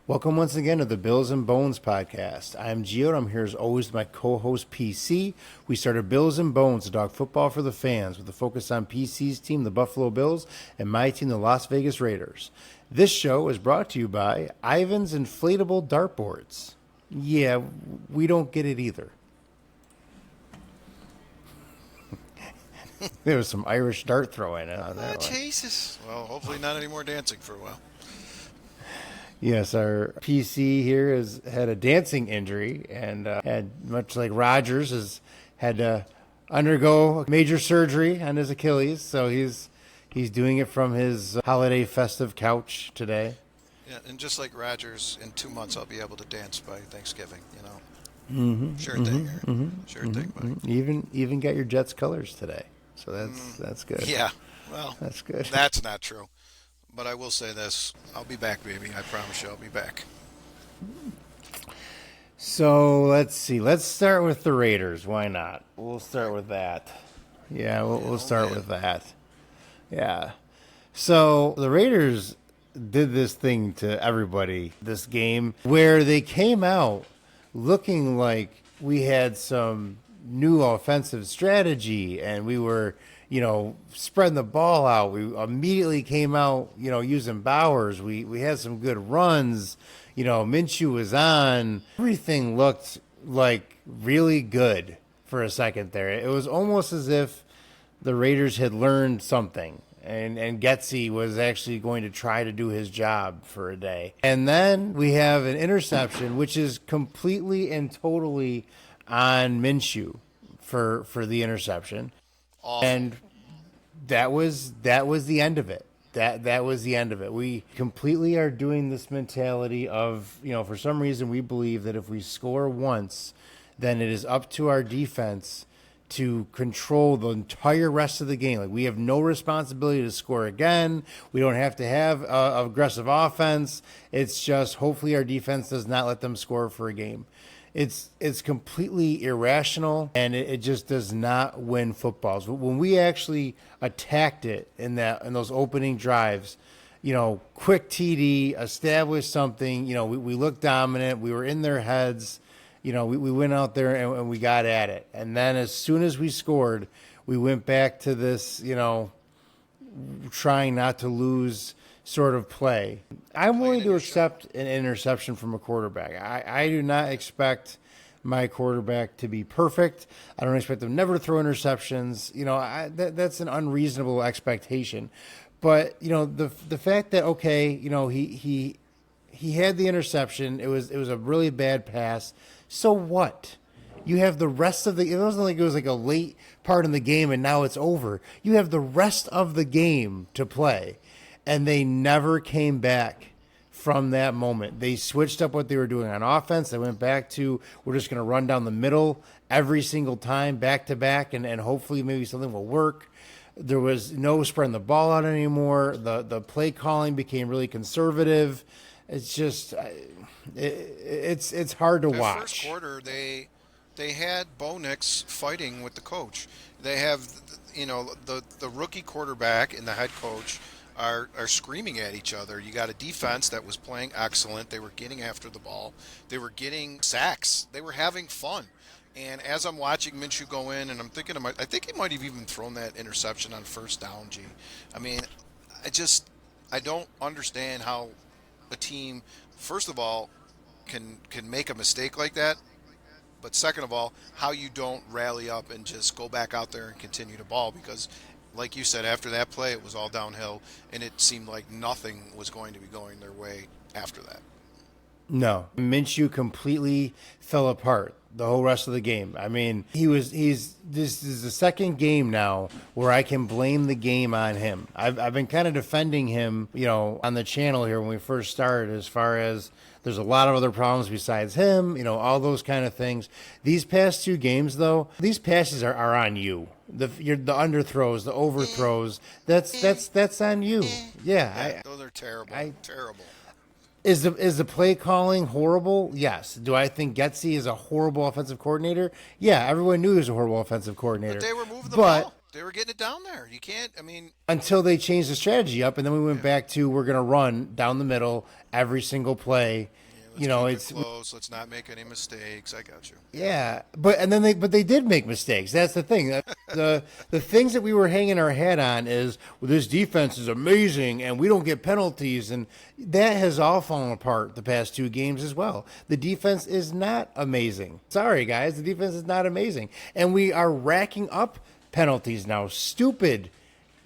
Welcome once again to the Bills and Bones podcast. I'm Gio, and I'm here as always with my co-host PC. We started Bills and Bones to talk football for the fans with a focus on PC's team, the Buffalo Bills, and my team, the Las Vegas Raiders. This show is brought to you by Ivan's Inflatable Dartboards. Yeah, we don't get it either. There was some Irish dart throwing on that one. Jesus. Well, hopefully not any more dancing for a while. Yes, our PC here has had a dancing injury and had, much like Rodgers, has had to undergo major surgery on his Achilles. So he's doing it from his holiday festive couch today. Yeah, and just like Rodgers, in 2 months I'll be able to dance by Thanksgiving. You know. Mm-hmm, sure thing. Sure thing, buddy. Even got your Jets colors today. So that's good. Yeah. Well, that's good. That's not true. But I will say this. I'll be back, baby. I promise you I'll be back. So let's see. Let's start with the Raiders. Why not? We'll start with that. Yeah, we'll start with that. Yeah. So the Raiders did this thing to everybody this game where they came out looking like we had some new offensive strategy and we were, spreading the ball out. We immediately came out, using Bowers. We had some good runs. Minshew was on. Everything looked like really good for a second there. It was almost as if the Raiders had learned something and Getsy was actually going to try to do his job for a day. And then we have an interception, which is completely and totally on Minshew for the interception. Awesome. And that was the end of it. That was the end of it. We completely are doing this mentality of, for some reason we believe that if we score once, then it is up to our defense to control the entire rest of the game. Like, we have no responsibility to score again. We don't have to have aggressive offense. It's just hopefully our defense does not let them score for a game. It's completely irrational, and it just does not win footballs. When we actually attacked it in those opening drives, quick TD, established something, we looked dominant. We were in their heads. We went out there and we got at it. And then as soon as we scored, we went back to this, trying not to lose sort of play. I'm willing to accept an interception from a quarterback. I do not expect my quarterback to be perfect. I don't expect them never to throw interceptions. That's an unreasonable expectation. But, the fact that, okay, he had the interception. It was a really bad pass. So what? You have the rest of it wasn't like it was like a late part in the game and now it's over. You have the rest of the game to play. And they never came back from that moment. They switched up what they were doing on offense. They went back to, we're just going to run down the middle every single time, back to back, and hopefully maybe something will work. There was no spreading the ball out anymore. The play calling became really conservative. It's just, it's hard to watch. First quarter, they had Bo Nix fighting with the coach. They have, the rookie quarterback and the head coach are screaming at each other. You got a defense that was playing excellent. They were getting after the ball. They were getting sacks. They were having fun. And as I'm watching Minshew go in, and I'm thinking, I think he might have even thrown that interception on first down, G. I mean, I don't understand how a team, first of all, can make a mistake like that. But second of all, how you don't rally up and just go back out there and continue to ball, because like you said, after that play, it was all downhill, and it seemed like nothing was going to be going their way after that. No, Minshew completely fell apart the whole rest of the game. I mean, this is the second game now where I can blame the game on him. I've been kind of defending him, on the channel here when we first started, as far as there's a lot of other problems besides him, all those kind of things. These past two games, though, these passes are on you. The underthrows, the overthrows, that's on you. Yeah, those are terrible. Terrible. Is the play calling horrible? Yes. Do I think Getsy is a horrible offensive coordinator? Yeah, everyone knew he was a horrible offensive coordinator. But they were moving the ball. They were getting it down there. You can't. I mean, until they changed the strategy up, and then we went yeah, back to we're going to run down the middle every single play. yeah. Let's You know, keep it it's close. Let's not make any mistakes. I got you. Yeah. yeah, but they did make mistakes. That's the thing. The things that we were hanging our hat on is well, this defense is amazing and we don't get penalties, and that has all fallen apart the past two games as well. The defense is not amazing. Sorry guys, the defense is not amazing, and we are racking up penalties now. Stupid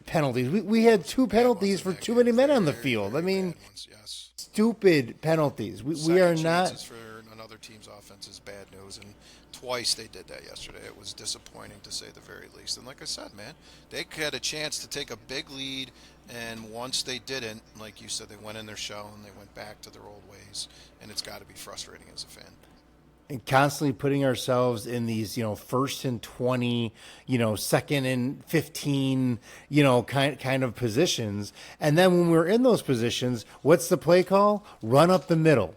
penalties. We had two Bad ones penalties in for that too game. many men on the Very, field. I very mean, bad ones. Yes. stupid penalties. We are Second not. chances for another team's offense is bad news, and twice they did that yesterday. It was disappointing to say the very least. And like I said, man, they had a chance to take a big lead, and once they didn't, like you said, they went in their shell and they went back to their old ways, and it's got to be frustrating as a fan. And constantly putting ourselves in these, first and 20, second and 15, kind of positions. And then when we're in those positions, what's the play call? Run up the middle.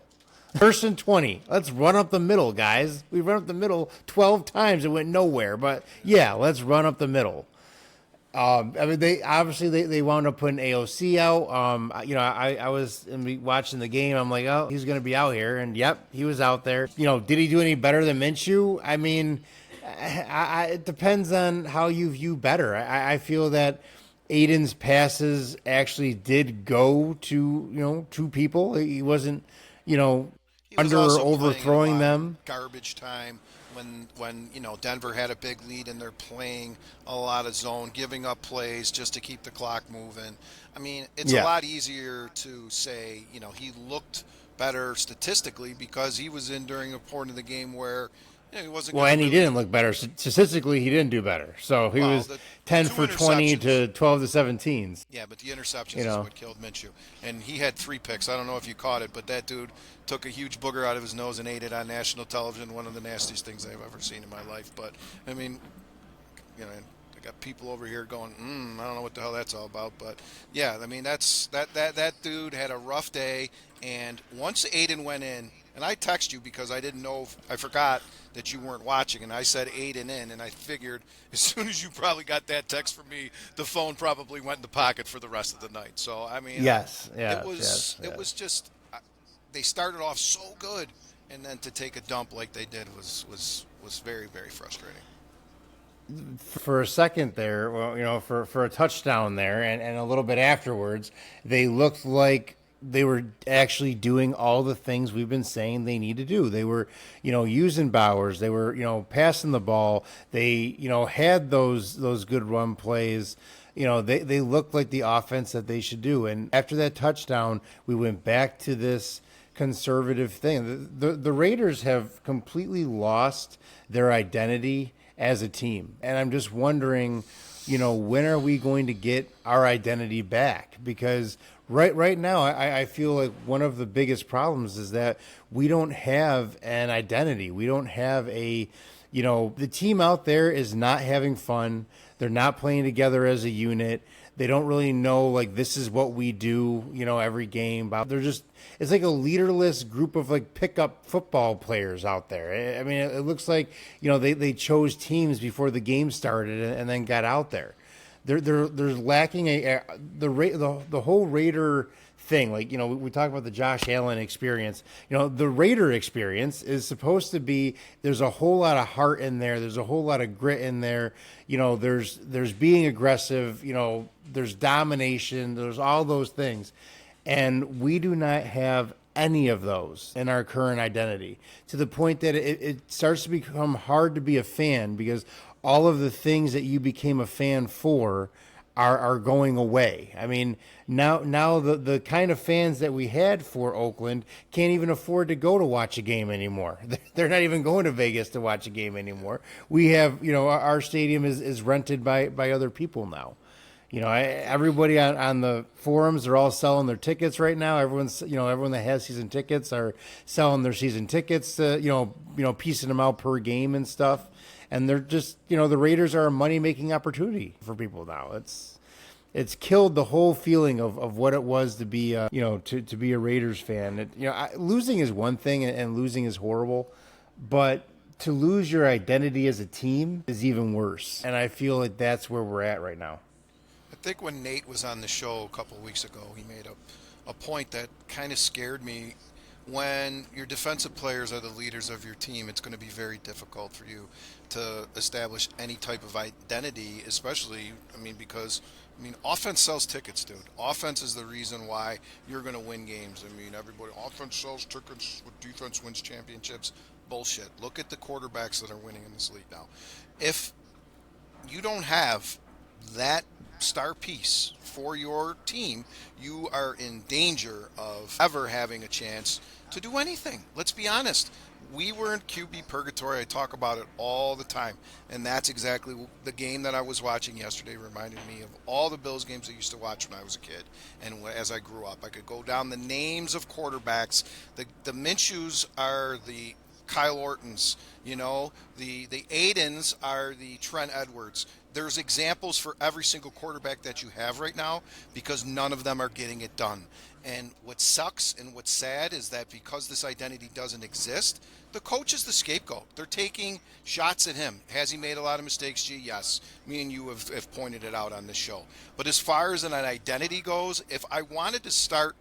First and 20. Let's run up the middle, guys. We run up the middle 12 times. It went nowhere. But yeah, let's run up the middle. I mean, they wound up putting AOC out. I was watching the game. I'm like, oh, he's going to be out here, and yep, he was out there. Did he do any better than Minshew? I mean, it depends on how you view better. I feel that Aiden's passes actually did go to two people. He wasn't, you know, He was under or also playing in a overthrowing lot of them. garbage time when Denver had a big lead and they're playing a lot of zone, giving up plays just to keep the clock moving. I mean, it's a Yeah. lot easier to say he looked better statistically because he was in during a point of the game where he wasn't Well, going to and he really. didn't look better. Statistically, he didn't do better. So he Well, was the 10 two for 20 interceptions. to 12 to 17s. Yeah, but the interceptions You is know, what killed Minshew. And he had 3 picks. I don't know if you caught it, but that dude took a huge booger out of his nose and ate it on national television. One of the nastiest things I've ever seen in my life. But, I mean, I got people over here going, I don't know what the hell that's all about. But, yeah, I mean, that dude had a rough day. And once Aiden went in, and I text you because I didn't know, I forgot that you weren't watching, and I said Aiden in, and I figured as soon as you probably got that text from me, the phone probably went in the pocket for the rest of the night. So I mean, yes, it yes, was yes, it was yes. just they started off so good, and then to take a dump like they did was very very frustrating. For a second there, well, for a touchdown there, and a little bit afterwards, they looked like they were actually doing all the things we've been saying they need to do. They were, using Bowers. They were, passing the ball. They, had those good run plays. They looked like the offense that they should do. And after that touchdown, we went back to this conservative thing. The Raiders have completely lost their identity as a team. And I'm just wondering, when are we going to get our identity back? Because right now, I feel like one of the biggest problems is that we don't have an identity. We don't have the team out there is not having fun. They're not playing together as a unit. They don't really know, like, this is what we do, every game. They're just, it's like a leaderless group of, like, pickup football players out there. I mean, it looks like, they chose teams before the game started and then got out there. They're lacking the whole Raider thing. Like, we talk about the Josh Allen experience. The Raider experience is supposed to be, there's a whole lot of heart in there. There's a whole lot of grit in there. There's being aggressive. There's domination. There's all those things. And we do not have any of those in our current identity, to the point that it starts to become hard to be a fan because all of the things that you became a fan for are going away. I mean, now the kind of fans that we had for Oakland can't even afford to go to watch a game anymore. They're not even going to Vegas to watch a game anymore. We have, our stadium is rented by other people now. Everybody on the forums, they're all selling their tickets right now. Everyone that has season tickets are selling their season tickets, piecing them out per game and stuff. And they're just, the Raiders are a money-making opportunity for people now. It's killed the whole feeling of what it was to be, to be a Raiders fan. Losing is one thing, and losing is horrible, but to lose your identity as a team is even worse. And I feel like that's where we're at right now. I think when Nate was on the show a couple of weeks ago, he made a point that kind of scared me. When your defensive players are the leaders of your team, it's going to be very difficult for you to establish any type of identity, especially, because, offense sells tickets, dude. Offense is the reason why you're going to win games. Everybody, offense sells tickets, with defense wins championships. Bullshit. Look at the quarterbacks that are winning in this league now. If you don't have that star piece for your team, you are in danger of ever having a chance to do anything. Let's be honest. We were in QB purgatory. I talk about it all the time. And that's exactly the game that I was watching yesterday reminded me of all the Bills games I used to watch when I was a kid. And as I grew up, I could go down the names of quarterbacks. The Minshews are the Kyle Ortons, the Aidens are the Trent Edwards. There's examples for every single quarterback that you have right now because none of them are getting it done. And what sucks and what's sad is that because this identity doesn't exist, the coach is the scapegoat. They're taking shots at him. Has he made a lot of mistakes, G? Yes. Me and you have pointed it out on this show. But as far as an identity goes, if I wanted to start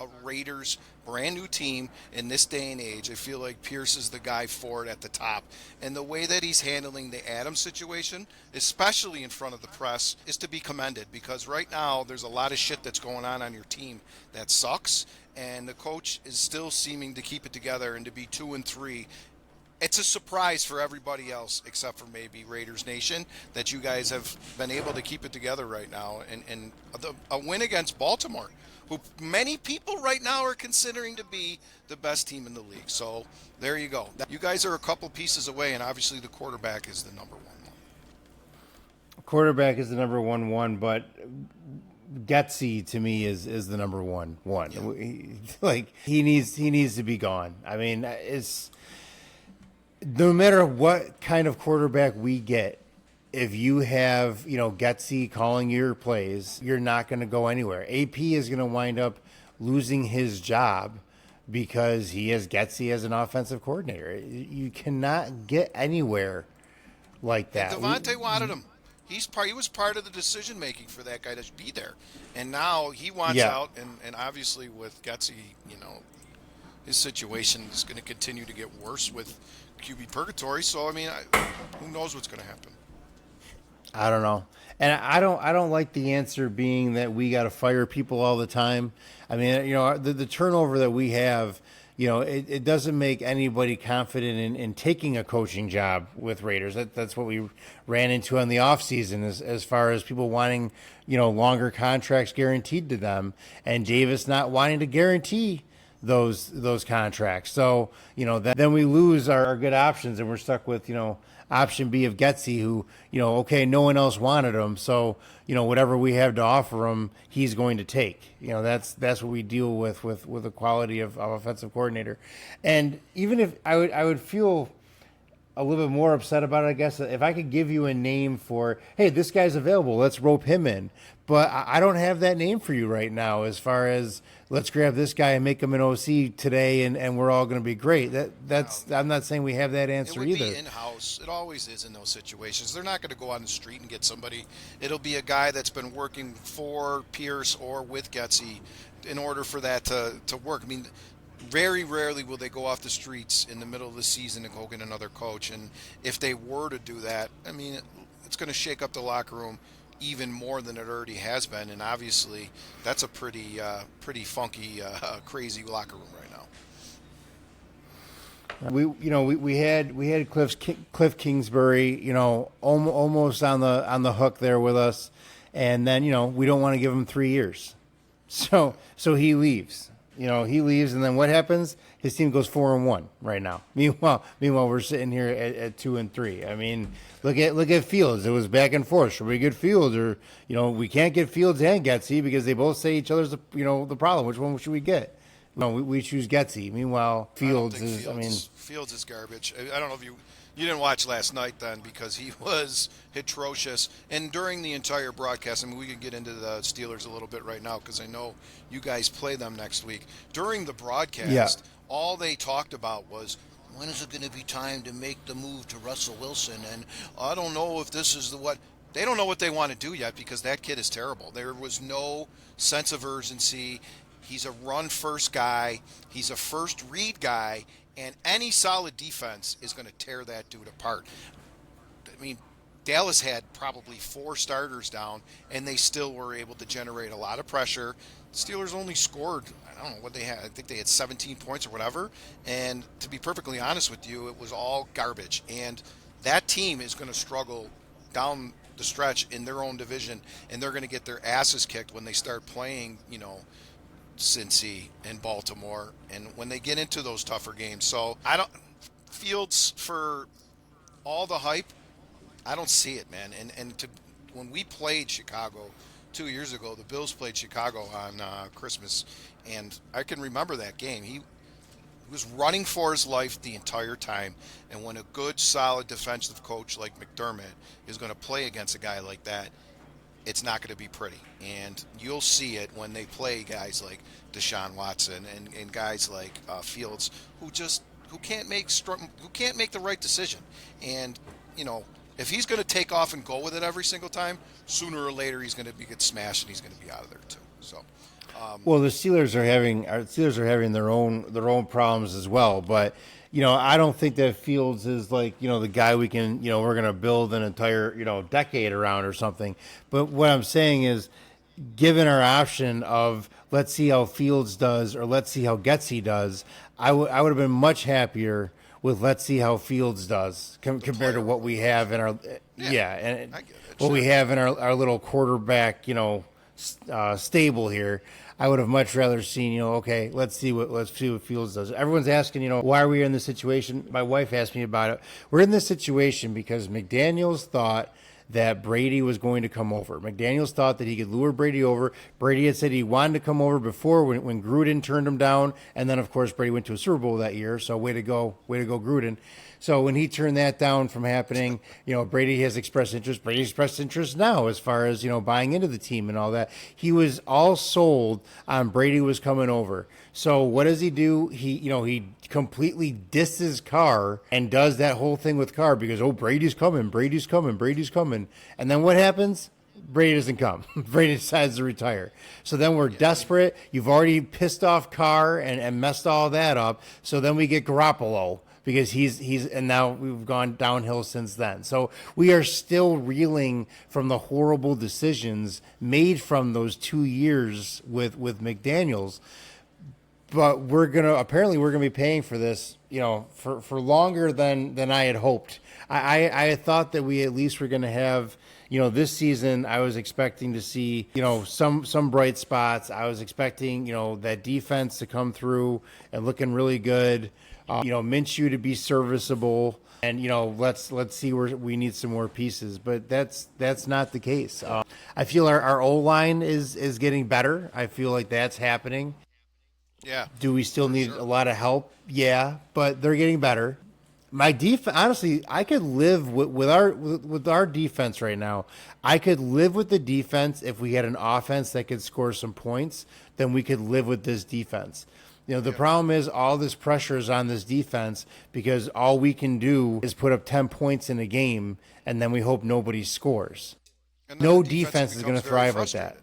a Raiders brand new team in this day and age, I feel like Pierce is the guy for it at the top. And the way that he's handling the Adams situation, especially in front of the press, is to be commended because right now there's a lot of shit that's going on your team that sucks, and the coach is still seeming to keep it together and to be 2-3. It's a surprise for everybody else except for maybe Raiders Nation that you guys have been able to keep it together right now. And a win against Baltimore, who many people right now are considering to be the best team in the league. So there you go. You guys are a couple pieces away, and obviously the quarterback is the number one. Quarterback is the number one, but Getsy to me is the number one. Yeah. He needs to be gone. It's no matter what kind of quarterback we get, if you have, Getsy calling your plays, you're not going to go anywhere. AP is going to wind up losing his job because he has Getsy as an offensive coordinator. You cannot get anywhere like that. And Devontae wanted him. He was part of the decision making for that guy to be there, and now he wants out. And obviously with Getsy, his situation is going to continue to get worse with QB purgatory. So who knows what's going to happen? I don't know. And I don't like the answer being that we got to fire people all the time. The turnover that we have, it doesn't make anybody confident in taking a coaching job with Raiders. That's what we ran into on the offseason as far as people wanting, longer contracts guaranteed to them, and Davis not wanting to guarantee those contracts. So, then we lose our good options and we're stuck with, option B of Getsy, who, okay, no one else wanted him. So, whatever we have to offer him, he's going to take. That's what we deal with the quality of offensive coordinator. And even if I would feel a little bit more upset about it, I guess, if I could give you a name for, hey, this guy's available, let's rope him in. But I don't have that name for you right now as far as let's grab this guy and make him an OC today and we're all going to be great. That's I'm not saying we have that answer either. It would be in-house. It always is in those situations. They're not going to go on the street and get somebody. It'll be a guy that's been working for Pierce or with Getsy in order for that to work. Very rarely will they go off the streets in the middle of the season and go get another coach. And if they were to do that, it's going to shake up the locker room even more than it already has been. And obviously, that's a pretty funky, crazy locker room right now. We had Cliff Kingsbury, almost on the hook there with us, and then we don't want to give him 3 years, so he leaves. He leaves, and then what happens? His team goes 4-1 right now. Meanwhile, we're sitting here at 2-3. Look at Fields. It was back and forth. Should we get Fields, or we can't get Fields and Getsy because they both say each other's the problem. Which one should we get? We choose Getsy. Meanwhile, Fields is. Fields is garbage. I don't know if you didn't watch last night then because he was atrocious. And during the entire broadcast, we can get into the Steelers a little bit right now because I know you guys play them next week. During the broadcast, all they talked about was when is it going to be time to make the move to Russell Wilson? And I don't know if this is the what. They don't know what they want to do yet because that kid is terrible. There was no sense of urgency. He's a run first guy. He's a first read guy. And any solid defense is going to tear that dude apart. I mean, Dallas had probably four starters down, and they still were able to generate a lot of pressure. The Steelers only scored, I don't know what they had. I think they had 17 points or whatever. And to be perfectly honest with you, it was all garbage. And that team is going to struggle down the stretch in their own division, and they're going to get their asses kicked when they start playing, Cincy and Baltimore, and when they get into those tougher games. So I don't Fields for all the hype. I don't see it, man. And when we played Chicago 2 years ago, the Bills played Chicago on Christmas, and I can remember that game. He was running for his life the entire time, and when a good, solid defensive coach like McDermott is going to play against a guy like that, it's not going to be pretty. And you'll see it when they play guys like Deshaun Watson and guys like Fields who can't make the right decision. And if he's going to take off and go with it every single time, sooner or later he's going to get smashed and he's going to be out of there too. So. Well, the Steelers are having their own problems as well, but I don't think that Fields is like the guy we're going to build an entire decade around or something. But what I'm saying is, given our option of let's see how Fields does or let's see how Getsy does, I would have been much happier with let's see how Fields does compared to what we have in our and I get it, what we have in our little quarterback stable here. I would have much rather seen, okay, let's see what Fields does. Everyone's asking, why are we in this situation? My wife asked me about it. We're in this situation because McDaniels thought that Brady was going to come over. McDaniels thought that he could lure Brady over. Brady had said he wanted to come over before when Gruden turned him down. And then, of course, Brady went to a Super Bowl that year. So way to go, Gruden. So when he turned that down from happening, Brady has expressed interest. Brady expressed interest now as far as, buying into the team and all that. He was all sold on Brady was coming over. So what does he do? He completely disses Carr and does that whole thing with Carr because, Brady's coming. And then what happens? Brady doesn't come. Brady decides to retire. So then we're desperate. You've already pissed off Carr and messed all that up. So then we get Garoppolo because he's and now we've gone downhill since then. So we are still reeling from the horrible decisions made from those 2 years with McDaniels. But we're gonna be paying for this, for longer than I had hoped. I thought that we at least were gonna have, this season. I was expecting to see, some bright spots. I was expecting, that defense to come through and looking really good. Minshew to be serviceable, and let's see where we need some more pieces. But that's not the case. I feel our O line is getting better. I feel like that's happening. Yeah. Do we still need sure. a lot of help? Yeah, but they're getting better. My defense, honestly, I could live with our defense right now. I could live with the defense if we had an offense that could score some points. Then we could live with this defense. The problem is all this pressure is on this defense because all we can do is put up 10 points in a game, and then we hope nobody scores. And then No the defense is going to becomes very thrive like that.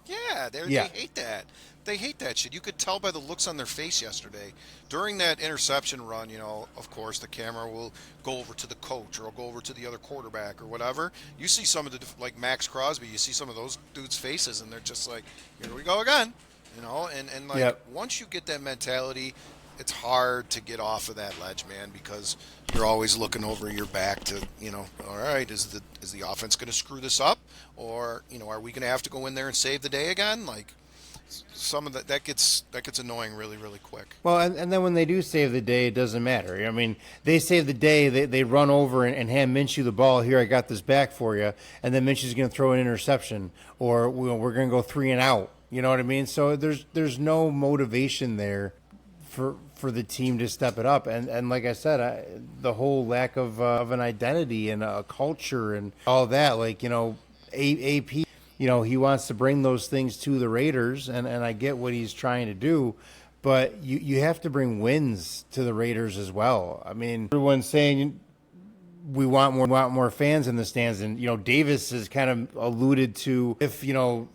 frustrated. Yeah, Yeah. they hate that. They hate that shit. You could tell by the looks on their face yesterday. During that interception run, of course, the camera will go over to the coach or go over to the other quarterback or whatever. You see some of like Max Crosby, you see some of those dudes' faces, and they're just like, here we go again. And like Yep. once you get that mentality, it's hard to get off of that ledge, man, because you're always looking over your back to, all right, is the offense going to screw this up, or are we going to have to go in there and save the day again? Like some of that gets annoying really, really quick. Well, and then when they do save the day, it doesn't matter. I mean, they save the day, they run over and hand Minshew the ball. Here, I got this back for you. And then Minshew's going to throw an interception, or we're going to go 3 and out. You know what I mean? So there's no motivation there for the team to step it up. And like I said, the whole lack of an identity and a culture and all that, like, AP, he wants to bring those things to the Raiders, and I get what he's trying to do. but you have to bring wins to the Raiders as well. I mean, everyone's saying we want more fans in the stands, and Davis has kind of alluded to, if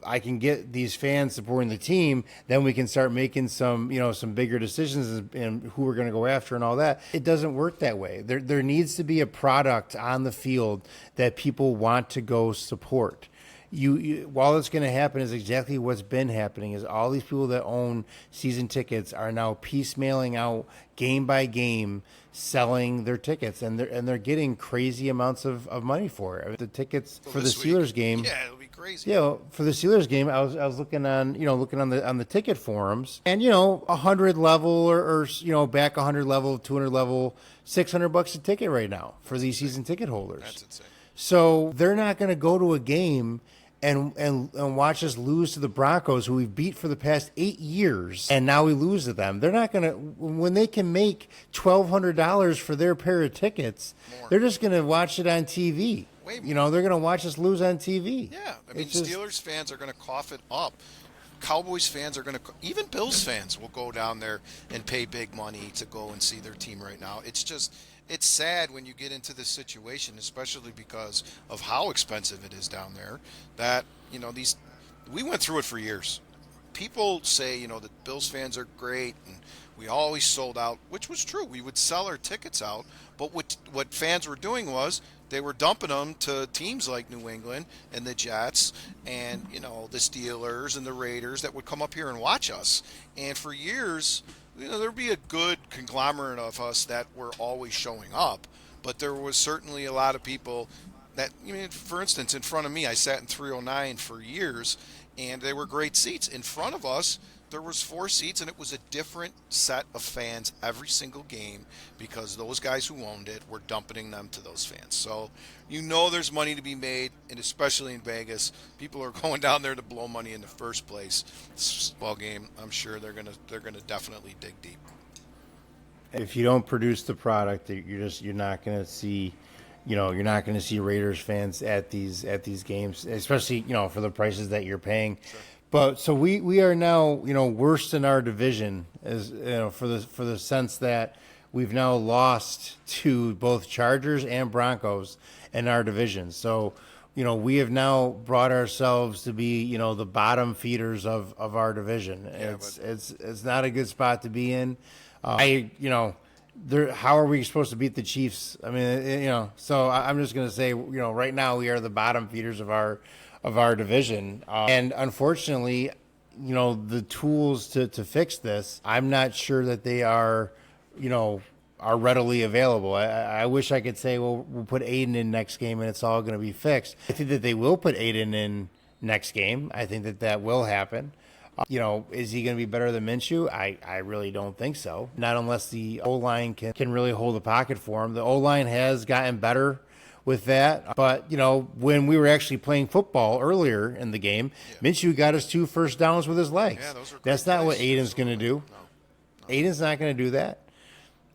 I can get these fans supporting the team, then we can start making some bigger decisions and who we're going to go after and all that. It doesn't work that way. There needs to be a product on the field that people want to go support. While it's going to happen is exactly what's been happening, is all these people that own season tickets are now piecemealing out game by game, selling their tickets, and they're getting crazy amounts of money for it. The tickets for the Steelers game, yeah, it'll be crazy. Yeah, for the Steelers game, I was looking on the ticket forums, and 100 level or back 100 level, 200 level, $600 a ticket right now for these season ticket holders. That's insane. So they're not going to go to a game and watch us lose to the Broncos, who we've beat for the past 8 years, and now we lose to them. They're not going to, when they can make $1,200 for their pair of tickets, they're just going to watch it on TV. They're going to watch us lose on TV. Yeah, I mean, Steelers fans are going to cough it up. Cowboys fans are going to, even Bills fans will go down there and pay big money to go and see their team right now. It's sad when you get into this situation, especially because of how expensive it is down there, that, we went through it for years. People say, that Bills fans are great and we always sold out, which was true. We would sell our tickets out, but what fans were doing was they were dumping them to teams like New England and the Jets and, the Steelers and the Raiders that would come up here and watch us. And for years, there'd be a good conglomerate of us that were always showing up, but there was certainly a lot of people that, for instance, in front of me, I sat in 309 for years, and they were great seats. In front of us, there was 4 seats, and it was a different set of fans every single game because those guys who owned it were dumping them to those fans. So there's money to be made, and especially in Vegas, people are going down there to blow money in the first place. This football game, I'm sure they're gonna definitely dig deep. If you don't produce the product, you're not going to see. You're not going to see Raiders fans at these games, especially for the prices that you're paying. Sure. But so we are now worst in our division, as for the sense that we've now lost to both Chargers and Broncos in our division. So we have now brought ourselves to be the bottom feeders of our division. Yeah, it's not a good spot to be in. How are we supposed to beat the Chiefs? I mean, so I'm just going to say, right now we are the bottom feeders of our division. And unfortunately, the tools to fix this, I'm not sure that they are readily available. I wish I could say, well, we'll put Aiden in next game and it's all going to be fixed. I think that they will put Aiden in next game. I think that will happen. Is he going to be better than Minshew? I really don't think so. Not unless the O-line can really hold the pocket for him. The O-line has gotten better with that. But, when we were actually playing football earlier in the game, Minshew got us 2 first downs with his legs. Yeah, those were That's not what Aiden's going to do. No. Aiden's not going to do that.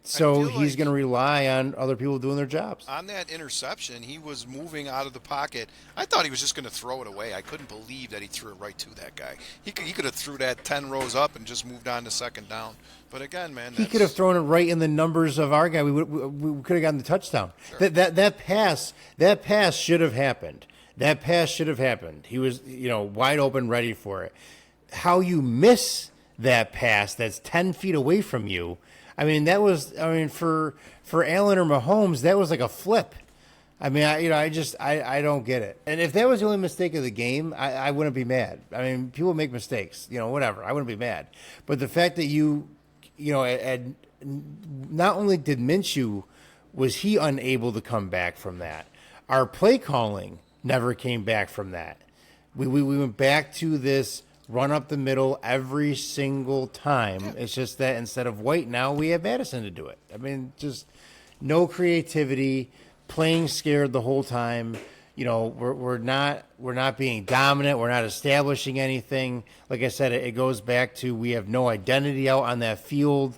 So he's going to rely on other people doing their jobs. On that interception, he was moving out of the pocket. I thought he was just going to throw it away. I couldn't believe that he threw it right to that guy. He could have threw that 10 rows up and just moved on to second down. But again, man, he could have thrown it right in the numbers of our guy. We could have gotten the touchdown. Sure. That pass should have happened. That pass should have happened. He was wide open, ready for it. How you miss that pass that's 10 feet away from you? For Allen or Mahomes, that was like a flip. I don't get it. And if that was the only mistake of the game, I wouldn't be mad. People make mistakes, whatever. I wouldn't be mad. But the fact that not only did Minshew, was he unable to come back from that, our play calling never came back from that. We went back to this run up the middle every single time. Yeah. It's just that instead of White, now we have Madison to do it. Just no creativity, playing scared the whole time. We're not being dominant. We're not establishing anything. Like I said, it goes back to we have no identity out on that field.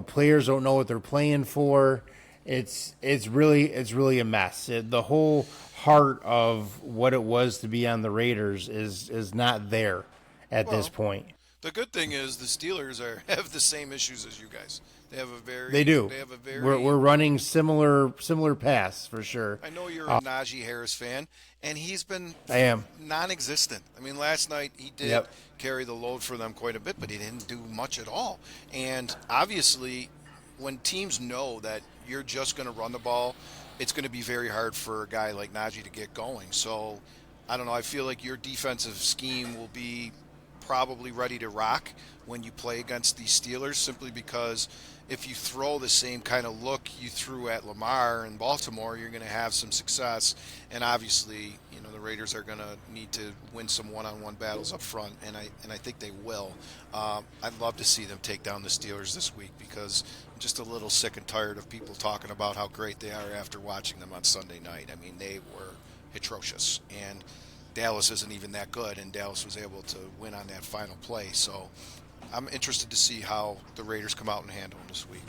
Players don't know what they're playing for. It's really a mess. The whole heart of what it was to be on the Raiders is not there at this point. The good thing is the Steelers have the same issues as you guys. They have a They very do. they have a We're very running similar paths for sure. I know you're a Najee Harris fan, and he's been I am. non-existent. I mean, last night he did Yep. carry the load for them quite a bit, but he didn't do much at all. And obviously, when teams know that you're just going to run the ball, it's going to be very hard for a guy like Najee to get going. So, I don't know. I feel like your defensive scheme will be probably ready to rock when you play against the Steelers, simply because if you throw the same kind of look you threw at Lamar in Baltimore, you're going to have some success. And obviously, the Raiders are going to need to win some one-on-one battles up front, and I think they will. I'd love to see them take down the Steelers this week, because I'm just a little sick and tired of people talking about how great they are after watching them on Sunday night. I mean, they were atrocious, and Dallas isn't even that good, and Dallas was able to win on that final play. So I'm interested to see how the Raiders come out and handle them this week.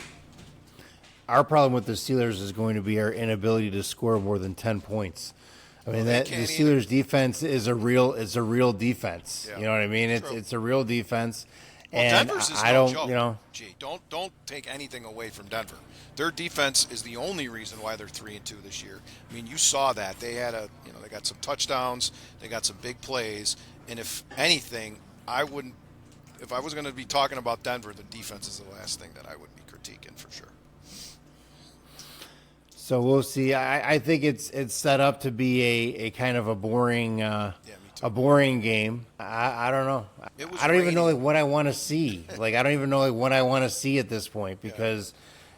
Our problem with the Steelers is going to be our inability to score more than 10 points. I mean, They that the can't Steelers defense is a real defense. Yeah. You know what I mean? True. It's a real defense. Well, And Denver's is I no don't, joke. Gee, don't take anything away from Denver. Their defense is the only reason why they're 3-2 this year. I mean, you saw that they had they got some touchdowns, they got some big plays, and if anything, I wouldn't. If I was going to be talking about Denver, the defense is the last thing that I would be critiquing for sure. So we'll see. I think it's set up to be a kind of a boring Me too. a boring game. I don't know. It was I don't even know raining. what I want to see. I don't even know what I want to see at this point, because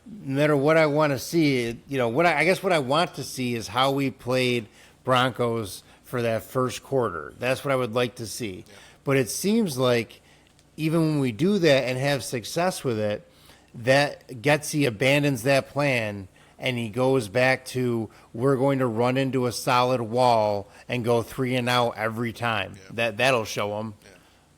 no matter what I want to see, I guess what I want to see is how we played Broncos for that first quarter. That's what I would like to see. But it seems like even when we do that and have success with it, that Getsy abandons that plan and he goes back to, we're going to run into a solid wall and go 3-and-out every time. That'll show him. Yeah.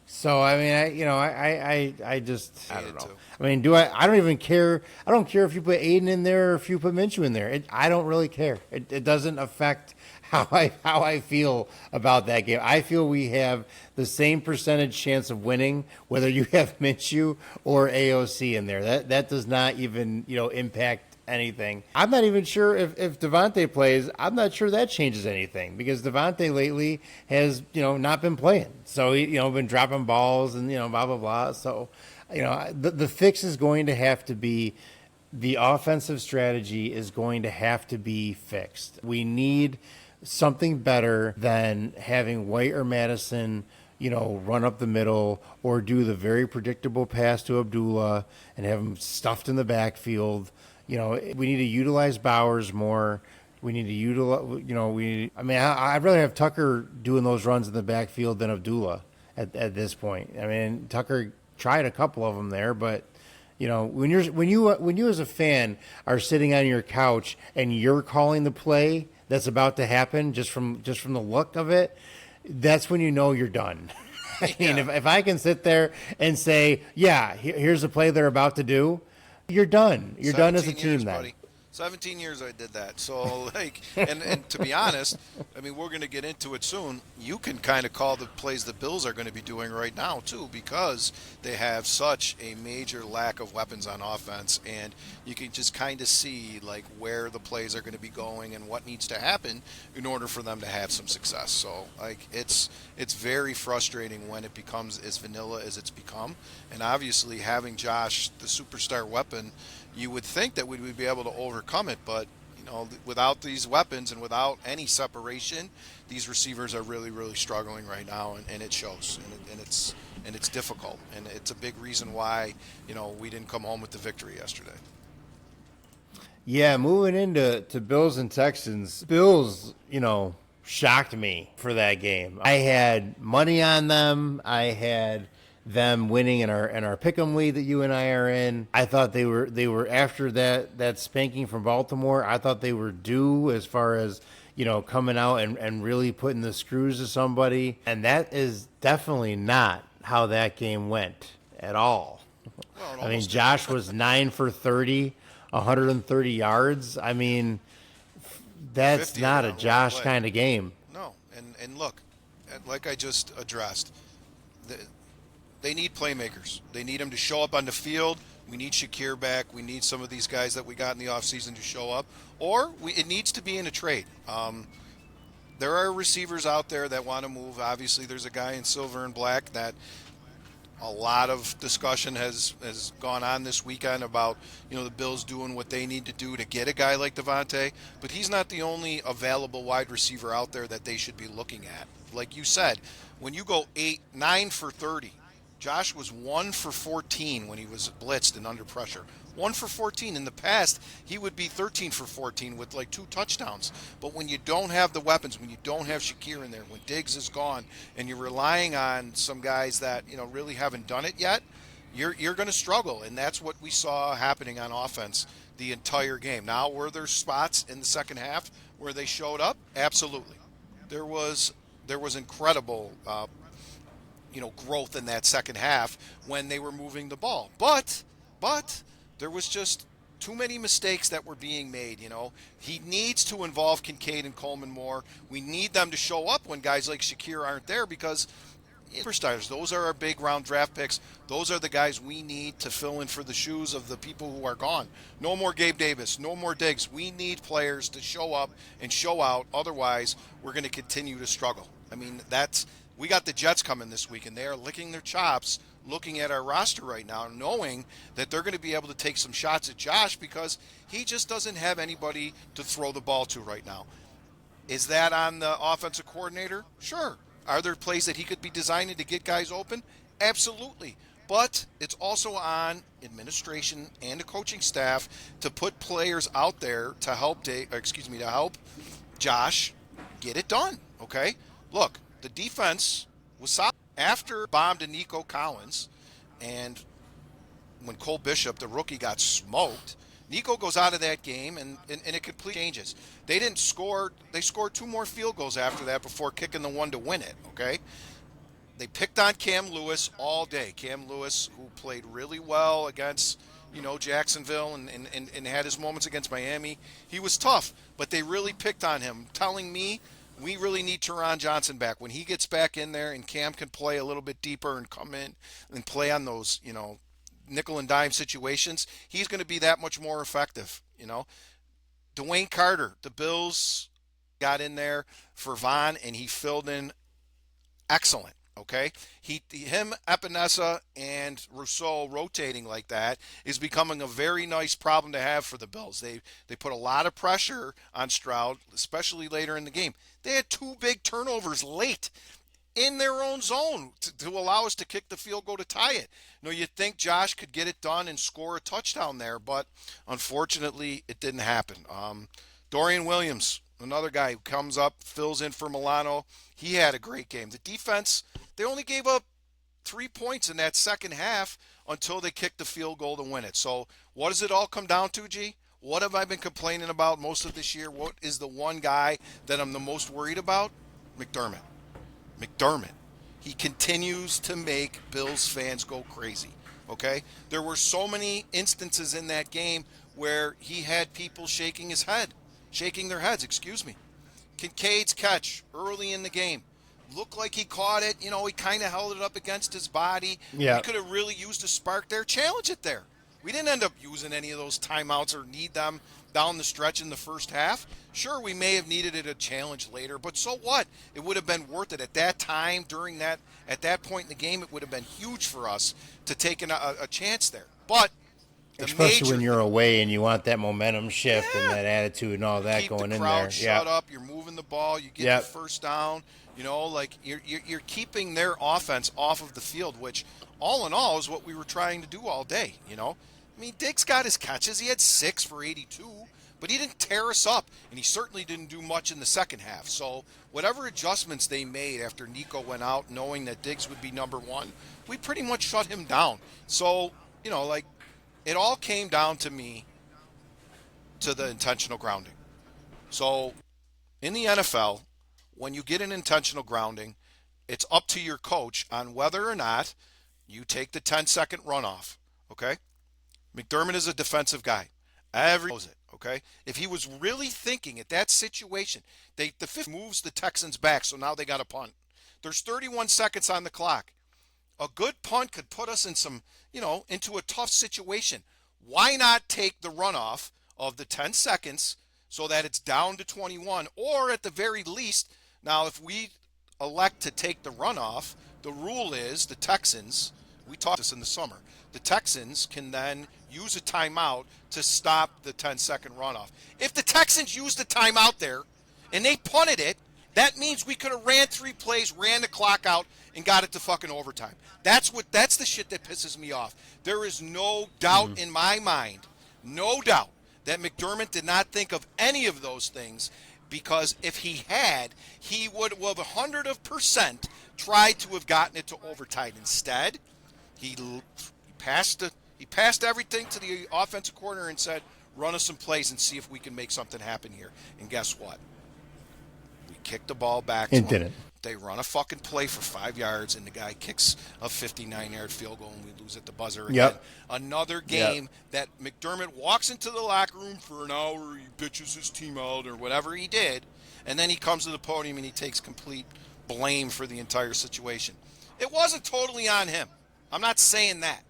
So I mean, I just I Hate don't it know. too. I mean, I don't even care. I don't care if you put Aiden in there or if you put Minshew in there. I don't really care. It doesn't affect how I feel about that game. I feel we have the same percentage chance of winning whether you have Minshew or AOC in there. That does not even impact anything. I'm not even sure if Devontae plays. I'm not sure that changes anything, because Devontae lately has not been playing. So he been dropping balls and blah blah blah. So the fix is going to have to be, the offensive strategy is going to have to be fixed. We need something better than having White or Madison run up the middle or do the very predictable pass to Abdullah and have him stuffed in the backfield. We need to utilize Bowers more. We need to utilize, I'd rather have Tucker doing those runs in the backfield than Abdullah at this point. I mean, Tucker tried a couple of them there, but when you as a fan are sitting on your couch and you're calling the play that's about to happen just from the look of it, that's when you're done. I mean, if I can sit there and say, here's the play they're about to do, you're done. You're done as a 17 team years, then. buddy. 17 years I did that. So, and to be honest, I mean, we're going to get into it soon. You can kind of call the plays the Bills are going to be doing right now, too, because they have such a major lack of weapons on offense. And you can just kind of see, where the plays are going to be going and what needs to happen in order for them to have some success. So, it's very frustrating when it becomes as vanilla as it's become. And obviously, having Josh, the superstar weapon, you would think that we would be able to overcome it, but without these weapons and without any separation, these receivers are really, really struggling right now, and it shows, and it's difficult, and it's a big reason why we didn't come home with the victory yesterday. Yeah, moving into Bills and Texans. Bills, shocked me for that game. I had money on them. I had them winning in our pick'em league that you and I are in. I thought they were after that spanking from Baltimore. I thought they were due as far as coming out and really putting the screws to somebody. And that is definitely not how that game went at all. Well, I mean, Josh was 9 for 30, 130 yards. I mean, that's 50 not on a one Josh play. kind of game. No, and look, like I just addressed, They need playmakers. They need them to show up on the field. We need Shakir back. We need some of these guys that we got in the offseason to show up. Or it needs to be in a trade. There are receivers out there that want to move. Obviously, there's a guy in silver and black that a lot of discussion has gone on this weekend about the Bills doing what they need to do to get a guy like Devontae, but he's not the only available wide receiver out there that they should be looking at. Like you said, when you go 9 for 30, Josh was 1 for 14 when he was blitzed and under pressure. 1 for 14. In the past, he would be 13 for 14 with like 2 touchdowns. But when you don't have the weapons, when you don't have Shakir in there, when Diggs is gone, and you're relying on some guys that really haven't done it yet, you're going to struggle, and that's what we saw happening on offense the entire game. Now, were there spots in the second half where they showed up? Absolutely. There was incredible growth in that second half when they were moving the ball. But there was just too many mistakes that were being made. He needs to involve Kincaid and Coleman more. We need them to show up when guys like Shakir aren't there, because superstars, those are our big round draft picks. Those are the guys we need to fill in for the shoes of the people who are gone. No more Gabe Davis, no more Diggs. We need players to show up and show out. Otherwise, we're going to continue to struggle. I mean, we got the Jets coming this week, and they are licking their chops looking at our roster right now, knowing that they're going to be able to take some shots at Josh because he just doesn't have anybody to throw the ball to right now. Is that on the offensive coordinator? Sure. Are there plays that he could be designing to get guys open? Absolutely. But it's also on administration and the coaching staff to put players out there to help Josh get it done. Okay? Look, the defense was solid after bombed to Nico Collins, and when Cole Bishop, the rookie, got smoked. Nico goes out of that game, and it completely changes. They didn't score. They scored 2 more field goals after that before kicking the one to win it, okay? They picked on Cam Lewis all day. Cam Lewis, who played really well against, Jacksonville and had his moments against Miami. He was tough, but they really picked on him, telling me we really need Teron Johnson back. When he gets back in there and Cam can play a little bit deeper and come in and play on those, nickel and dime situations, he's going to be that much more effective. Dwayne Carter, the Bills got in there for Von, and he filled in excellent. Okay, him, Epinesa, and Rousseau rotating like that is becoming a very nice problem to have for the Bills. They put a lot of pressure on Stroud, especially later in the game. They had 2 big turnovers late in their own zone to allow us to kick the field goal to tie it. You'd think Josh could get it done and score a touchdown there, but unfortunately it didn't happen. Dorian Williams, another guy who comes up, fills in for Milano. He had a great game. The defense, they only gave up 3 points in that second half until they kicked the field goal to win it. So what does it all come down to, G? What have I been complaining about most of this year? What is the one guy that I'm the most worried about? McDermott. He continues to make Bills fans go crazy. Okay? There were so many instances in that game where he had people shaking their heads, excuse me. Kincaid's catch early in the game looked like he caught it. He kind of held it up against his body. Yeah. We could have really used a spark there. Challenge it there. We didn't end up using any of those timeouts or need them down the stretch in the first half. Sure, we may have needed it a challenge later, but so what? It would have been worth it at that time. At that point in the game, it would have been huge for us to take a chance there. But especially when you're away and you want that momentum shift and that attitude and all that keep going the in crowd there. shut up. You're moving the ball. You get the first down. You're keeping their offense off of the field, which all in all is what we were trying to do all day. Diggs got his catches. He had 6 for 82, but he didn't tear us up, and he certainly didn't do much in the second half. So whatever adjustments they made after Nico went out, knowing that Diggs would be number 1, we pretty much shut him down. So it all came down to me to the intentional grounding. So in the NFL, when you get an intentional grounding, it's up to your coach on whether or not you take the 10-second runoff. Okay? McDermott is a defensive guy. Everyone knows it. Okay? If he was really thinking at that situation, the fifth moves the Texans back, so now they got a punt. There's 31 seconds on the clock. A good punt could put us in into a tough situation. Why not take the runoff of the 10 seconds so that it's down to 21? Or at the very least, now if we elect to take the runoff, the rule is the Texans, we talked this in the summer, the Texans can then use a timeout to stop the 10-second runoff. If the Texans used the timeout there and they punted it, that means we could have ran 3 plays, ran the clock out, and got it to fucking overtime. That's the shit that pisses me off. There is no doubt in my mind, no doubt, that McDermott did not think of any of those things, because if he had, he would have 100% tried to have gotten it to overtime. Instead, he passed everything to the offensive coordinator and said, "Run us some plays and see if we can make something happen here." And guess what? Kick the ball back to It him. didn't. They run a fucking play for 5 yards, and the guy kicks a 59-yard field goal, and we lose at the buzzer again. Yep. Another game that McDermott walks into the locker room for an hour, he bitches his team out or whatever he did, and then he comes to the podium and he takes complete blame for the entire situation. It wasn't totally on him. I'm not saying that.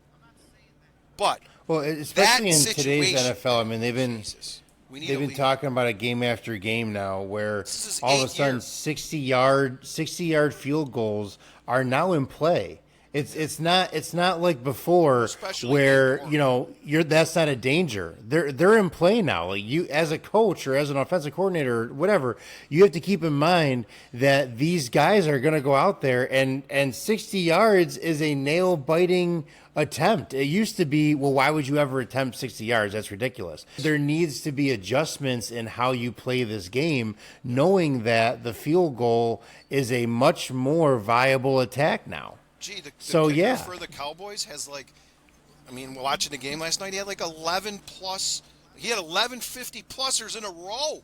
But Well, especially in today's situation, NFL, I mean, Jesus. they've been talking about it game after game now, where This is all of a 8 sudden years. 60-yard field goals are now in play. It's not like before, Especially where game one. that's not a danger. They're in play now. Like, you, as a coach or as an offensive coordinator or whatever, you have to keep in mind that these guys are going to go out there, and 60 yards is a nail biting attempt. It used to be, well, why would you ever attempt 60 yards? That's ridiculous. There needs to be adjustments in how you play this game, knowing that the field goal is a much more viable attack now. Gee, the So, kicker yeah. for the Cowboys has watching the game last night, he had like 11 plus. He had 11 50-plusers in a row.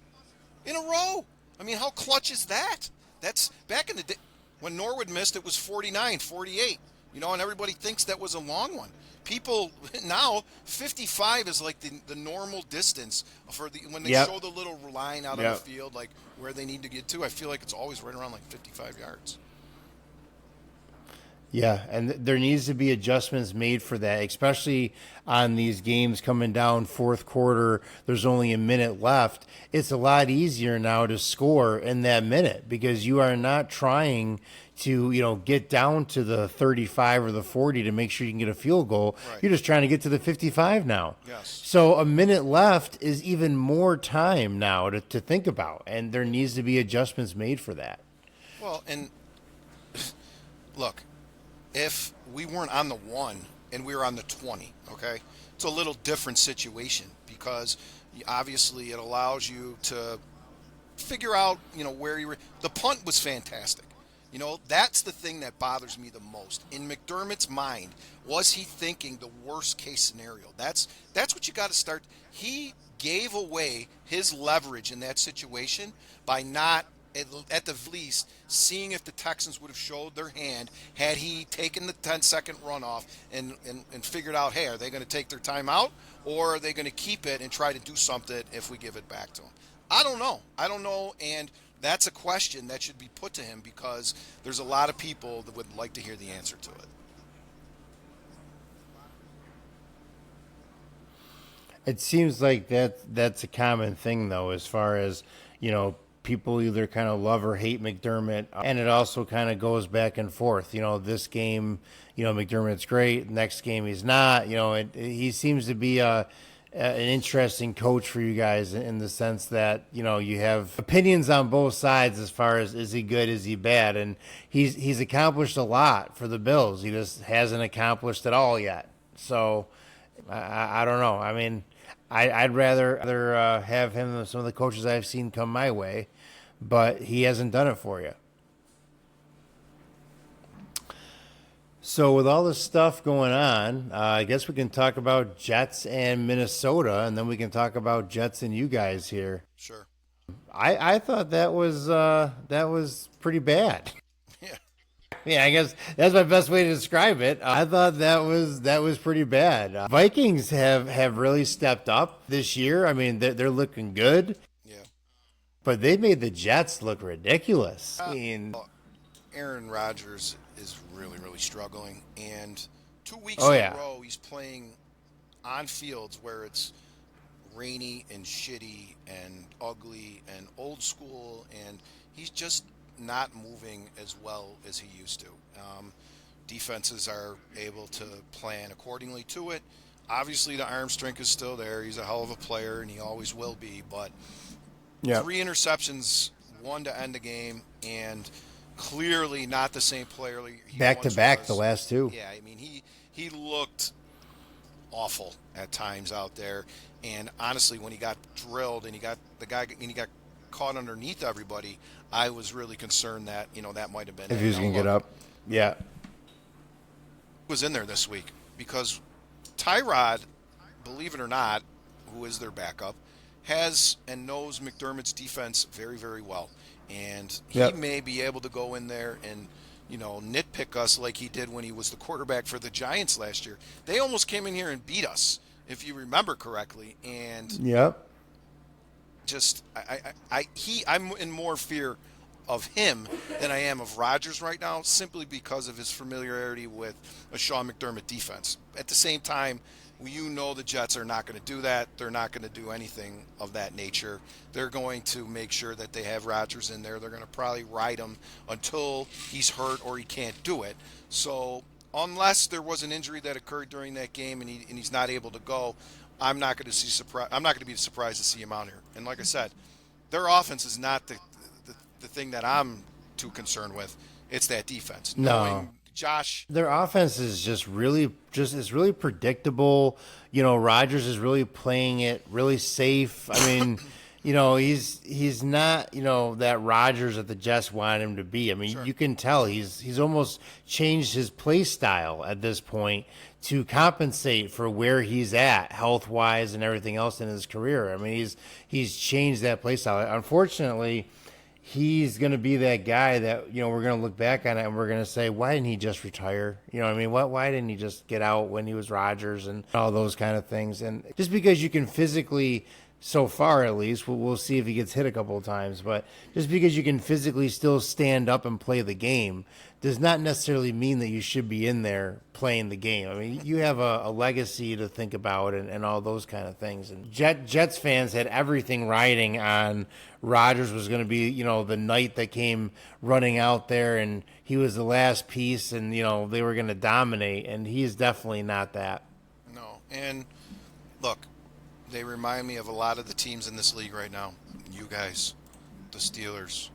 In a row. I mean, how clutch is that? That's back in the day when Norwood missed, it was 49, 48. And everybody thinks that was a long one. People now, 55 is like the normal distance for when they Yep. show the little line out on Yep. the field, like where they need to get to. I feel like it's always right around like 55 yards. Yeah, and there needs to be adjustments made for that, especially on these games coming down fourth quarter. There's only a minute left. It's a lot easier now to score in that minute because you are not trying to, get down to the 35 or the 40 to make sure you can get a field goal. Right. You're just trying to get to the 55 now. Yes. So a minute left is even more time now to think about, and there needs to be adjustments made for that. Well, and look, if we weren't on the 1 and we were on the 20, okay, it's a little different situation because obviously it allows you to figure out, where you were. The punt was fantastic. That's the thing that bothers me the most. In McDermott's mind, was he thinking the worst case scenario? That's what you got to start. He gave away his leverage in that situation by not, at the least, seeing if the Texans would have showed their hand had he taken the 10-second runoff and figured out, hey, are they going to take their time out or are they going to keep it and try to do something if we give it back to them? I don't know, and that's a question that should be put to him because there's a lot of people that would like to hear the answer to it. It seems like that's a common thing, though, as far as, people either kind of love or hate McDermott. And it also kind of goes back and forth. This game, McDermott's great. Next game, he's not. He seems to be an interesting coach for you guys in the sense that, you have opinions on both sides as far as is he good, is he bad? And he's accomplished a lot for the Bills. He just hasn't accomplished it all yet. So I don't know. I mean, I'd rather have him than some of the coaches I've seen come my way, but he hasn't done it for you. So with all this stuff going on, I guess we can talk about Jets and Minnesota, and then we can talk about Jets and you guys here. Sure. I thought that was pretty bad. Yeah. Yeah, I guess that's my best way to describe it. I thought that was pretty bad. Vikings have really stepped up this year. I mean, they're looking good, Yeah. but they made the Jets look ridiculous. I mean, Aaron Rodgers is really, really struggling. And 2 weeks Oh in a yeah. row, he's playing on fields where it's rainy and shitty and ugly and old school, and he's just not moving as well as he used to. Defenses are able to plan accordingly to it. Obviously, the arm strength is still there. He's a hell of a player, and he always will be. But Yep. 3 interceptions, one to end the game, and clearly not the same player he Back to once back the was. last two. Yeah, I mean he looked awful at times out there. And honestly, when he got drilled and he got caught underneath everybody, I was really concerned that that might have been If it. he was Now gonna get look, up. Yeah. was in there this week because Tyrod, believe it or not, who is their backup, has and knows McDermott's defense very, very well. And he Yep. may be able to go in there and, nitpick us like he did when he was the quarterback for the Giants last year. They almost came in here and beat us, if you remember correctly. And Yep. just I'm in more fear of him than I am of Rodgers right now, simply because of his familiarity with a Sean McDermott defense. At the same time, the Jets are not going to do that. They're not going to do anything of that nature. They're going to make sure that they have Rodgers in there. They're going to probably ride him until he's hurt or he can't do it. So unless there was an injury that occurred during that game and he's not able to go, I'm not going to I'm not going to be surprised to see him out here. And like I said, their offense is not the thing that I'm too concerned with. It's that defense. No. Knowing Josh, Their offense is just it's really predictable. Rodgers is really playing it really safe. I mean, he's not, that Rodgers that the Jets want him to be. I mean, Sure. you can tell he's almost changed his play style at this point to compensate for where he's at health wise and everything else in his career. I mean, he's changed that play style. Unfortunately, he's going to be that guy that we're going to look back on it and we're going to say, why didn't he just retire? I mean, why didn't he just get out when he was Rodgers and all those kind of things? And just because you can physically, so far at least, we'll see if he gets hit a couple of times, but just because you can physically still stand up and play the game does not necessarily mean that you should be in there playing the game. I mean, you have a legacy to think about and all those kind of things. And Jets fans had everything riding on Rodgers was going to be, the knight that came running out there and he was the last piece and, they were going to dominate. And he's definitely not that. no. And look, they remind me of a lot of the teams in this league right now. You guys, the Steelers.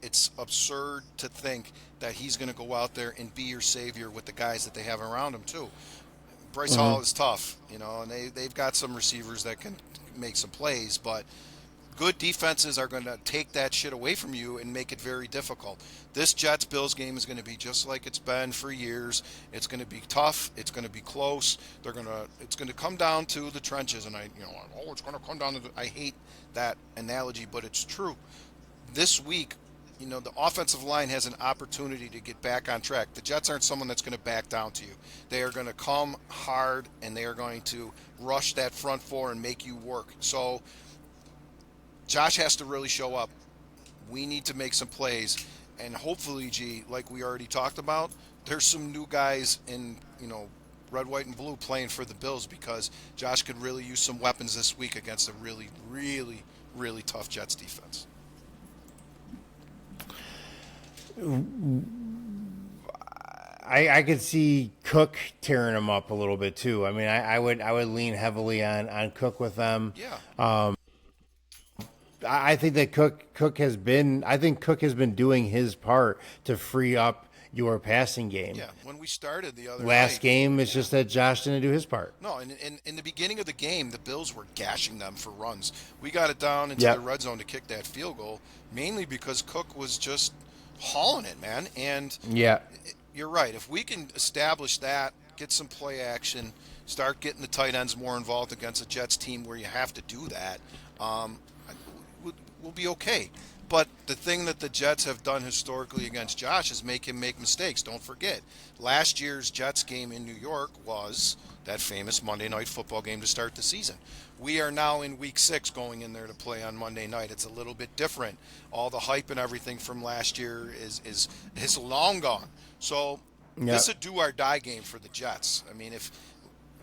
It's absurd to think that he's going to go out there and be your savior with the guys that they have around him too. Bryce Hall is tough, and they've got some receivers that can make some plays, but good defenses are going to take that shit away from you and make it very difficult. This Jets-Bills game is going to be just like it's been for years. It's going to be tough. It's going to be close. It's going to come down to the trenches, and it's going to come down to I hate that analogy, but it's true. This week, the offensive line has an opportunity to get back on track. The Jets aren't someone that's going to back down to you. They are going to come hard, and they are going to rush that front four and make you work. So Josh has to really show up. We need to make some plays, and hopefully, like we already talked about, there's some new guys in, red, white, and blue playing for the Bills because Josh could really use some weapons this week against a really, really, really tough Jets defense. I could see Cook tearing him up a little bit too. I mean, I would lean heavily on Cook with them. Yeah. I think that Cook has been doing his part to free up your passing game. Yeah. When we started the other Last night, game, it's just that Josh didn't do his part. No, in the beginning of the game, the Bills were gashing them for runs. We got it down into Yep. the red zone to kick that field goal, mainly because Cook was just hauling it, man. And Yeah. you're right. If we can establish that, get some play action, start getting the tight ends more involved against a Jets team where you have to do that, we'll be okay. But the thing that the Jets have done historically against Josh is make him make mistakes. Don't forget, last year's Jets game in New York was that famous Monday Night Football game to start the season. We are now in week 6 going in there to play on Monday night. It's a little bit different. All the hype and everything from last year is long gone. So Yeah. this is a do or die game for the Jets. I mean, if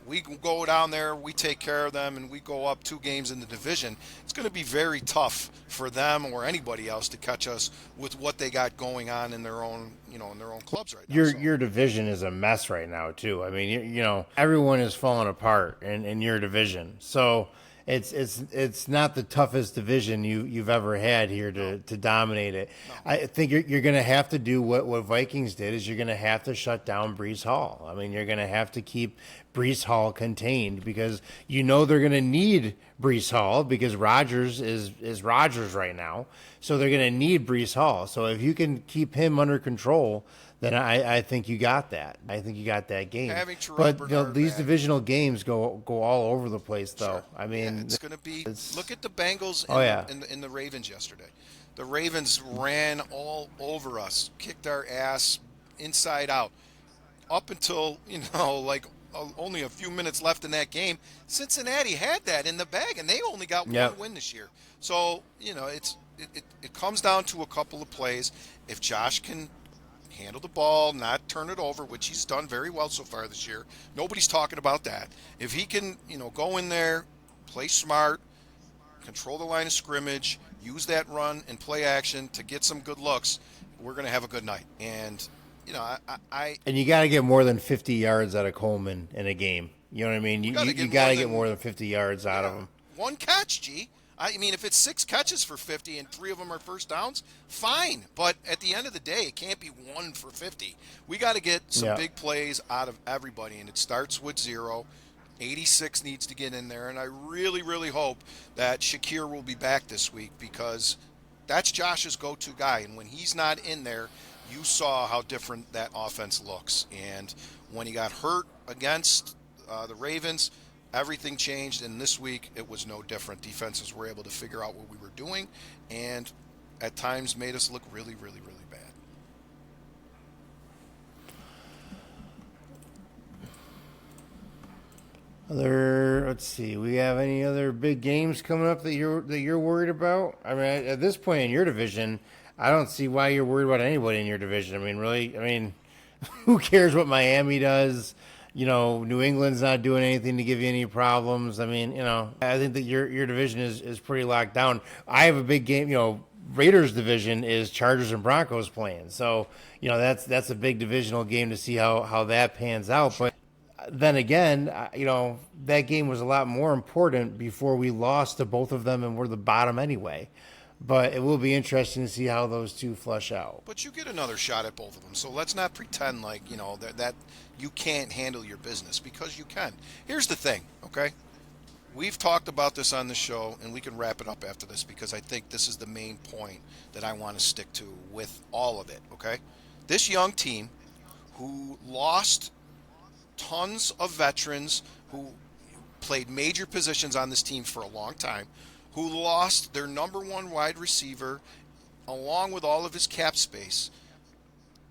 we go down there, we take care of them, and we go up 2 games in the division, it's going to be very tough for them or anybody else to catch us with what they got going on in their own, in their own clubs right now. So Your division is a mess right now too. I mean, everyone is falling apart in your division. So it's not the toughest division you've ever had here to dominate it. no, I think you're going to have to do what Vikings did is you're going to have to shut down Brees Hall. I mean, you're going to have to keep Brees Hall contained because they're going to need Brees Hall because Rodgers is Rodgers right now. So they're going to need Brees Hall. So if you can keep him under control, then I think you got that. I think you got that game. having Terrell But Bernard these back, divisional games go all over the place, though. sure. I Yeah, mean, it's going to be. it's Look at the Bengals oh yeah, and the Ravens yesterday. The Ravens ran all over us, kicked our ass inside out, up until like only a few minutes left in that game. Cincinnati had that in the bag, and they only got yep. one win this year. So it comes down to a couple of plays. If Josh can handle the ball, not turn it over, which he's done very well so far this year. Nobody's talking about that. If he can, go in there, play smart, control the line of scrimmage, use that run and play action to get some good looks, we're going to have a good night. And, And you got to get more than 50 yards out of Coleman in a game. You know what I mean? You got to get more than 50 yards out of him. one catch, G. I mean, if it's 6 catches for 50 and 3 of them are first downs, fine. But at the end of the day, it can't be 1 for 50. We got to get some Yeah. big plays out of everybody, and it starts with 0. 86 needs to get in there, and I really, really hope that Shakir will be back this week because that's Josh's go-to guy. And when he's not in there, you saw how different that offense looks. And when he got hurt against the Ravens, everything changed, and this week it was no different. Defenses were able to figure out what we were doing, and at times made us look really, really, really bad. Let's see. We have any other big games coming up that you're worried about? I mean, at this point in your division, I don't see why you're worried about anybody in your division. I mean, really, who cares what Miami does? New England's not doing anything to give you any problems. I mean, I think that your division is pretty locked down. I have a big game. Raiders division is Chargers and Broncos playing, so that's a big divisional game to see how that pans out. But then again, that game was a lot more important before we lost to both of them and we're the bottom anyway. But it will be interesting to see how those two flush out. But you get another shot at both of them, so let's not pretend like that you can't handle your business because you can. Here's the thing, okay? We've talked about this on the show, and we can wrap it up after this because I think this is the main point that I want to stick to with all of it, okay? This young team who lost tons of veterans who played major positions on this team for a long time, who lost their number 1 wide receiver along with all of his cap space.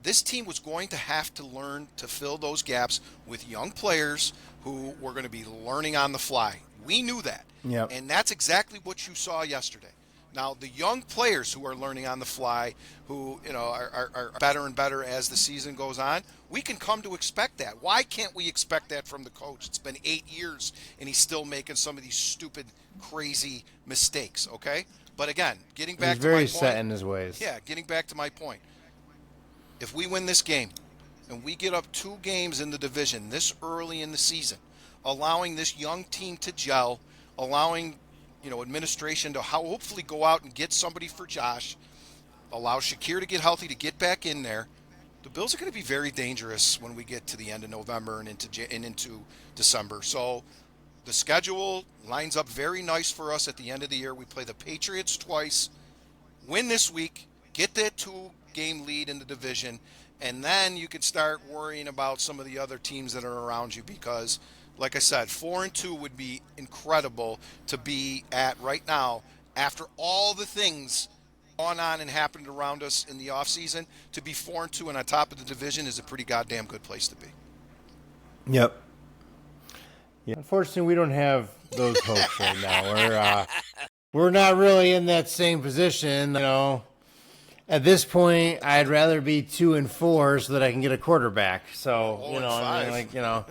This team was going to have to learn to fill those gaps with young players who were going to be learning on the fly. We knew that. Yep. And that's exactly what you saw yesterday. Now, the young players who are learning on the fly, who are better and better as the season goes on, we can come to expect that. Why can't we expect that from the coach? It's been 8 years, and he's still making some of these stupid, crazy mistakes, okay? But again, getting back He's to my very point. set in his ways. Yeah, getting back to my point. If we win this game, and we get up 2 games in the division this early in the season, allowing this young team to gel, allowing administration to hopefully go out and get somebody for Josh, allow Shakir to get healthy, to get back in there. The Bills are going to be very dangerous when we get to the end of November and into December. So the schedule lines up very nice for us at the end of the year. We play the Patriots twice, win this week, get that 2-game lead in the division, and then you can start worrying about some of the other teams that are around you because, like I said, 4-2 would be incredible to be at right now after all the things gone on and happened around us in the offseason. To be 4-2 and on top of the division is a pretty goddamn good place to be. Yep. Yeah. Unfortunately, we don't have those hopes right now. We're not really in that same position, you know. At this point, I'd rather be 2-4 so that I can get a quarterback. So Oh, you and know, I mean, five. like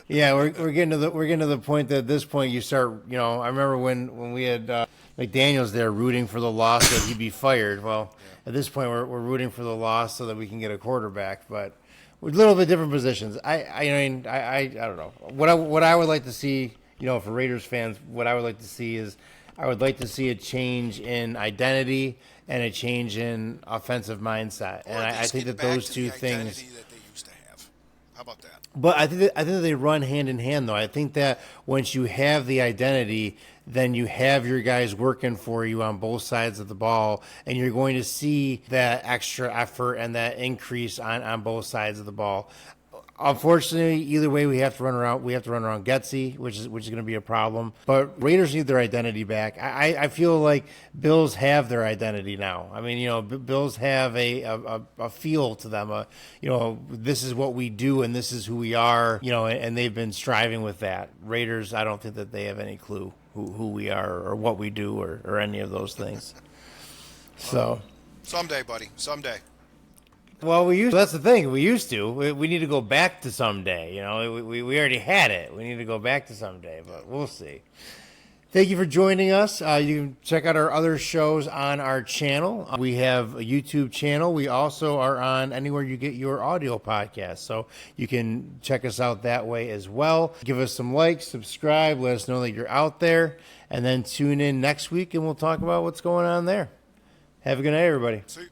yeah, we're getting to the point that at this point you start. You know, I remember when we had McDaniel's there rooting for the loss that he'd be fired. Well, Yeah. at this point we're rooting for the loss so that we can get a quarterback, but with a little bit different positions. I don't know what I would like to see. You know, for Raiders fans, what I would like to see is I would like to see a change in identity and a change in offensive mindset. Or And at I least think get that back those to two the things. identity that they used to have. How about that? But I think that they run hand in hand, though. I think that once you have the identity, then you have your guys working for you on both sides of the ball, and you're going to see that extra effort and that increase on both sides of the ball. Unfortunately, either way, we have to run around. We have to run around Getsy, which is going to be a problem. But Raiders need their identity back. I feel like Bills have their identity now. I mean, you know, Bills have a feel to them. You know, this is what we do and this is who we are. You know, and they've been striving with that. Raiders, I don't think that they have any clue who we are or what we do or any of those things. So. Someday, buddy. Someday. Well, that's the thing. We used to. We need to go back to someday. You know, we already had it. We need to go back to someday, but we'll see. Thank you for joining us. You can check out our other shows on our channel. We have a YouTube channel. We also are on anywhere you get your audio podcast, so you can check us out that way as well. Give us some likes, subscribe, let us know that you're out there, and then tune in next week, and we'll talk about what's going on there. Have a good night, everybody. See.